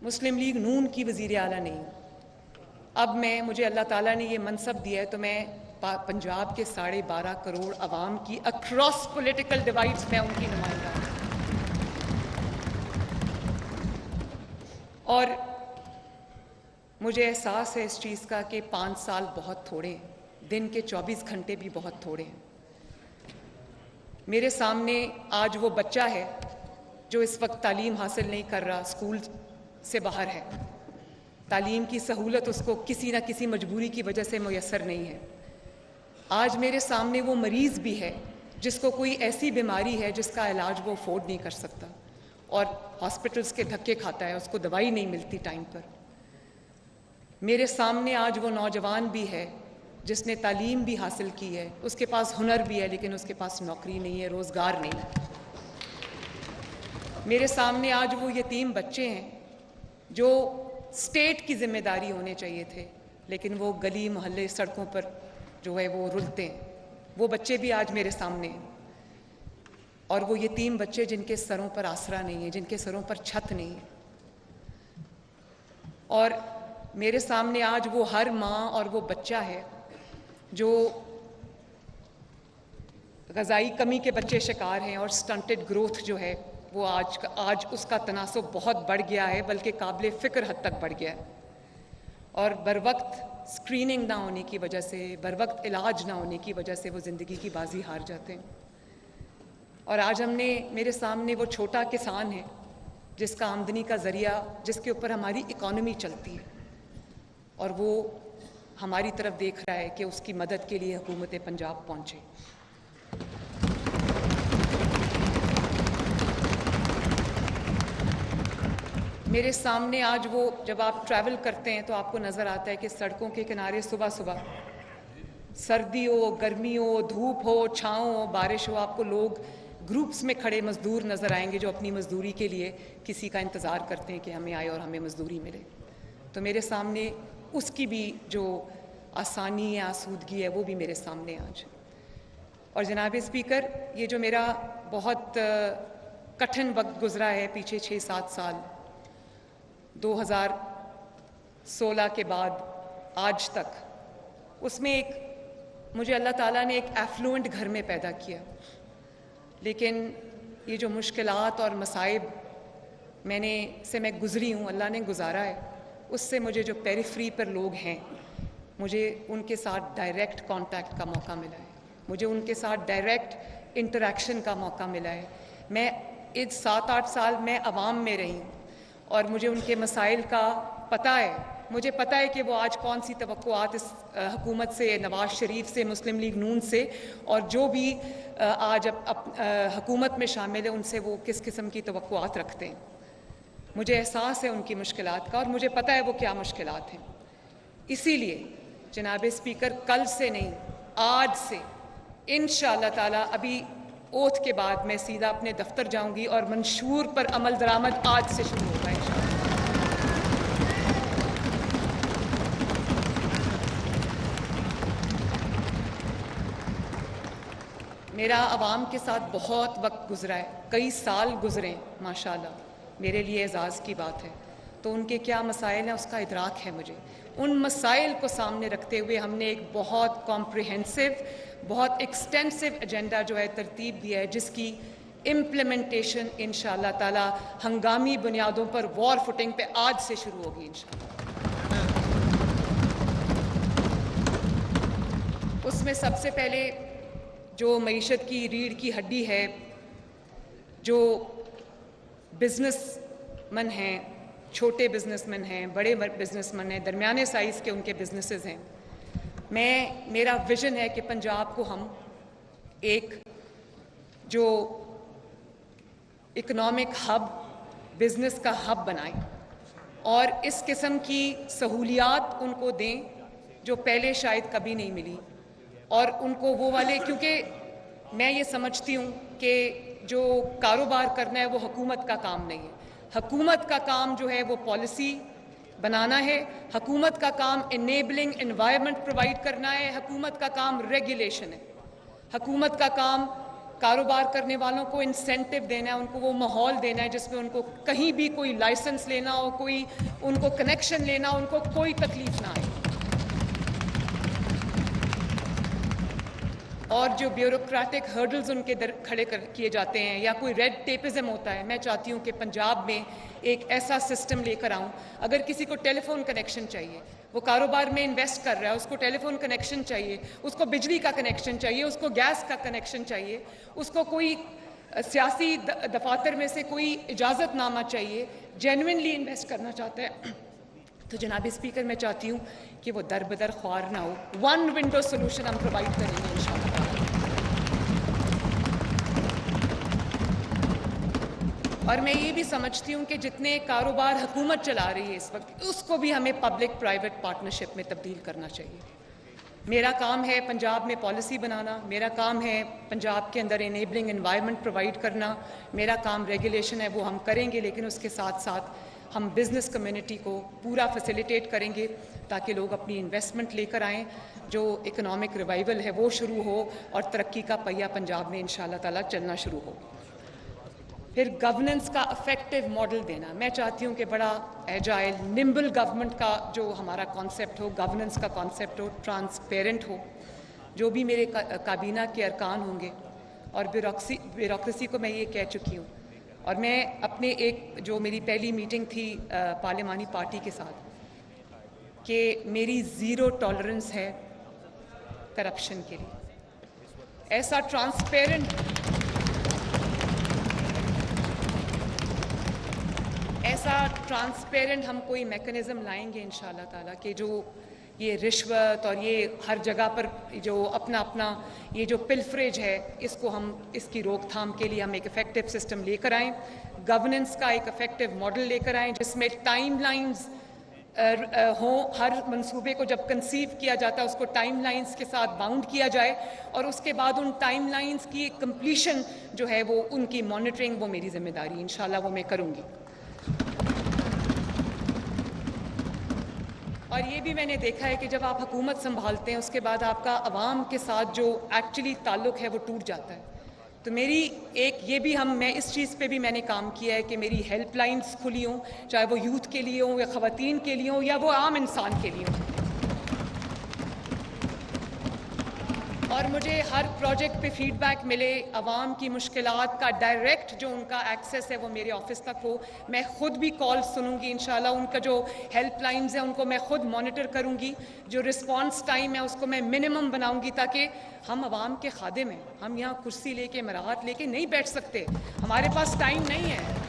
مسلم league نون کی وزیر اعلیٰ نہیں ہوں. اب مجھے اللہ تعالیٰ نے یہ منصب دیا ہے تو میں پنجاب کے 12.5 کروڑ عوام کی اکراس پولیٹیکل ڈیوائڈز میں ان کی نمائندہ ہوں. اور مجھے احساس ہے اس چیز کا کہ 5 سال بہت تھوڑے ہیں, دن کے 24 گھنٹے بھی بہت تھوڑے ہیں. میرے سامنے آج وہ بچہ ہے جو اس وقت تعلیم حاصل نہیں کر رہا, اسکول سے باہر ہے. تعلیم کی سہولت اس کو کسی نہ کسی مجبوری کی وجہ سے میسر نہیں ہے. آج میرے سامنے وہ مریض بھی ہے جس کو کوئی ایسی بیماری ہے جس کا علاج وہ افورڈ نہیں کر سکتا اور ہاسپٹلس کے دھکے کھاتا ہے, اس کو دوائی نہیں ملتی ٹائم پر. میرے سامنے آج وہ نوجوان بھی ہے جس نے تعلیم بھی حاصل کی ہے, اس کے پاس ہنر بھی ہے لیکن اس کے پاس نوکری نہیں ہے, روزگار نہیں ہے. میرے سامنے آج وہ یتیم بچے ہیں جو اسٹیٹ کی ذمہ داری ہونے چاہیے تھے لیکن وہ گلی محلے سڑکوں پر جو ہے وہ رلتے ہیں. وہ بچے بھی آج میرے سامنے ہیں, اور وہ یتیم بچے جن کے سروں پر آسرا نہیں ہے, جن کے سروں پر چھت نہیں ہے. اور میرے سامنے آج وہ ہر ماں اور وہ بچہ ہے جو غذائی کمی کے بچے شکار ہیں, اور سٹنٹڈ گروتھ جو ہے وہ آج اس کا تناسب بہت بڑھ گیا ہے, بلکہ قابل فکر حد تک بڑھ گیا ہے. اور بروقت اسکریننگ نہ ہونے کی وجہ سے, بروقت علاج نہ ہونے کی وجہ سے وہ زندگی کی بازی ہار جاتے ہیں. اور آج میرے سامنے وہ چھوٹا کسان ہے جس کا آمدنی کا ذریعہ, جس کے اوپر ہماری اکانومی چلتی ہے, اور وہ ہماری طرف دیکھ رہا ہے کہ اس کی مدد کے لیے حکومت پنجاب پہنچے. میرے سامنے آج وہ, جب آپ ٹریول کرتے ہیں تو آپ کو نظر آتا ہے کہ سڑکوں کے کنارے صبح صبح, سردی ہو, گرمی ہو, دھوپ ہو, چھاؤں ہو, بارش ہو, آپ کو لوگ گروپس میں کھڑے مزدور نظر آئیں گے جو اپنی مزدوری کے لیے کسی کا انتظار کرتے ہیں کہ ہمیں آئے اور ہمیں مزدوری ملے. تو میرے سامنے اس کی بھی جو آسانی ہے, آسودگی ہے, وہ بھی میرے سامنے آج. اور جناب اسپیکر, یہ جو میرا بہت کٹھن وقت گزرا ہے پیچھے 6-7 سال, 2016 کے بعد آج تک, اس میں مجھے اللہ تعالیٰ نے ایک ایفلوئنٹ گھر میں پیدا کیا, لیکن یہ جو مشکلات اور مصائب میں گزری ہوں, اللہ نے گزارا ہے, اس سے مجھے جو پیریفری پر لوگ ہیں, مجھے ان کے ساتھ ڈائریکٹ کانٹیکٹ کا موقع ملا ہے, مجھے ان کے ساتھ ڈائریکٹ انٹریکشن کا موقع ملا ہے. میں 7-8 سال میں عوام میں رہی ہوں اور مجھے ان کے مسائل کا پتہ ہے. مجھے پتہ ہے کہ وہ آج کون سی توقعات اس حکومت سے, نواز شریف سے, مسلم لیگ نون سے, اور جو بھی آج حکومت میں شامل ہے ان سے وہ کس قسم کی توقعات رکھتے ہیں. مجھے احساس ہے ان کی مشکلات کا, اور مجھے پتہ ہے وہ کیا مشکلات ہیں. اسی لیے جناب اسپیکر, کل سے نہیں, آج سے انشاءاللہ تعالیٰ, ابھی اوتھ کے بعد میں سیدھا اپنے دفتر جاؤں گی اور منشور پر عمل درآمد آج سے شروع ہوگا انشاءاللہ. میرا عوام کے ساتھ بہت وقت گزرا ہے, کئی سال گزرے ہیں ماشاءاللہ, میرے لیے اعزاز کی بات ہے. تو ان کے کیا مسائل ہیں اس کا ادراک ہے مجھے. ان مسائل کو سامنے رکھتے ہوئے ہم نے ایک بہت کمپریہنسو, بہت ایکسٹینسو ایجنڈا جو ہے ترتیب دیا ہے, جس کی امپلیمنٹیشن انشاءاللہ تعالی ہنگامی بنیادوں پر وار فوٹنگ پہ آج سے شروع ہوگی انشاءاللہ. اس میں سب سے پہلے جو معیشت کی ریڑھ کی ہڈی ہے, جو بزنس مین ہیں, چھوٹے بزنس مین ہیں, بڑے بزنس مین ہیں, درمیانے سائز کے ان کے بزنسز ہیں, میرا ویژن ہے کہ پنجاب کو ہم ایک جو اکنامک ہب, بزنس کا ہب بنائیں, اور اس قسم کی سہولیات ان کو دیں جو پہلے شاید کبھی نہیں ملی. اور ان کو وہ والے, کیونکہ میں یہ سمجھتی ہوں کہ جو کاروبار کرنا ہے وہ حکومت کا کام نہیں ہے. حکومت کا کام جو ہے وہ پالیسی بنانا ہے, حکومت کا کام انیبلنگ انوائرمنٹ پرووائڈ کرنا ہے, حکومت کا کام ریگولیشن ہے, حکومت کا کام کاروبار کرنے والوں کو انسینٹیو دینا ہے، ان کو وہ ماحول دینا ہے جس میں ان کو کہیں بھی کوئی لائسنس لینا ہو، کوئی ان کو کنیکشن لینا ہو، ان کو کوئی تکلیف نہ آئے. اور جو بیوروکریٹک ہرڈلز ان کے کھڑے کیے جاتے ہیں یا کوئی ریڈ ٹیپزم ہوتا ہے، میں چاہتی ہوں کہ پنجاب میں ایک ایسا سسٹم لے کر آؤں. اگر کسی کو ٹیلی فون کنیکشن چاہیے، وہ کاروبار میں انویسٹ کر رہا ہے، اس کو ٹیلی فون کنیکشن چاہیے، اس کو بجلی کا کنیکشن چاہیے، اس کو گیس کا کنیکشن چاہیے، اس کو کوئی سیاسی دفاتر میں سے کوئی اجازت نامہ چاہیے، جینوئنلی انویسٹ کرنا چاہتا ہے، تو جناب اسپیکر میں چاہتی ہوں کہ وہ در بدر خوار نہ ہو. ون ونڈو سولوشن ہم پرووائڈ کریں گے انشاءاللہ. اور میں یہ بھی سمجھتی ہوں کہ جتنے کاروبار حکومت چلا رہی ہے اس وقت، اس کو بھی ہمیں پبلک پرائیویٹ پارٹنرشپ میں تبدیل کرنا چاہیے. میرا کام ہے پنجاب میں پالیسی بنانا، میرا کام ہے پنجاب کے اندر انیبلنگ انوائرمنٹ پرووائڈ کرنا، میرا کام ریگولیشن ہے وہ ہم کریں گے، لیکن اس کے ساتھ ساتھ ہم بزنس کمیونٹی کو پورا فیسیلیٹیٹ کریں گے تاکہ لوگ اپنی انویسٹمنٹ لے کر آئیں، جو اکنامک ریوائول ہے وہ شروع ہو اور ترقی کا پہیہ پنجاب میں انشاءاللہ تعالیٰ چلنا شروع ہو. پھر گورننس کا افیکٹو ماڈل دینا. میں چاہتی ہوں کہ بڑا ایجائل نمبل گورنمنٹ کا جو ہمارا کانسیپٹ ہو، گورننس کا کانسیپٹ ہو، ٹرانسپیرنٹ ہو. جو بھی میرے کابینہ کے ارکان ہوں گے، اور بیوروکریسی کو میں یہ کہہ چکی ہوں، اور میں اپنے ایک جو میری پہلی میٹنگ تھی پارلیمانی پارٹی کے ساتھ کہ میری زیرو ٹالرنس ہے کرپشن کے لیے. ایسا ٹرانسپیرنٹ ہم کوئی میکنزم لائیں گے انشاءاللہ تعالیٰ کہ جو یہ رشوت اور یہ ہر جگہ پر جو اپنا یہ جو پلفریج ہے، اس کی روک تھام کے لیے ہم ایک افیکٹو سسٹم لے کر آئیں. گورننس کا ایک افیکٹو ماڈل لے کر آئیں جس میں ٹائم لائنز ہوں. ہر منصوبے کو جب کنسیو کیا جاتا ہے اس کو ٹائم لائنز کے ساتھ باؤنڈ کیا جائے، اور اس کے بعد ان ٹائم لائنز کی کمپلیشن جو ہے وہ ان کی مانیٹرنگ، وہ میری ذمہ داری انشاءاللہ وہ میں کروں گی. اور یہ بھی میں نے دیکھا ہے کہ جب آپ حکومت سنبھالتے ہیں اس کے بعد آپ کا عوام کے ساتھ جو ایکچولی تعلق ہے وہ ٹوٹ جاتا ہے. تو میری یہ بھی میں اس چیز پہ بھی میں نے کام کیا ہے کہ میری ہیلپ لائنز کھلی ہوں، چاہے وہ یوتھ کے لیے ہوں یا خواتین کے لیے ہوں یا وہ عام انسان کے لیے ہوں. اور مجھے ہر پروجیکٹ پہ فیڈ بیک ملے، عوام کی مشکلات کا ڈائریکٹ جو ان کا ایکسیس ہے وہ میرے آفس تک ہو. میں خود بھی کال سنوں گی انشاءاللہ، ان کا جو ہیلپ لائنز ہیں ان کو میں خود مانیٹر کروں گی. جو رسپانس ٹائم ہے اس کو میں منیمم بناؤں گی تاکہ ہم عوام کے خادم ہیں. ہم یہاں کرسی لے کے مراحت لے کے نہیں بیٹھ سکتے، ہمارے پاس ٹائم نہیں ہے.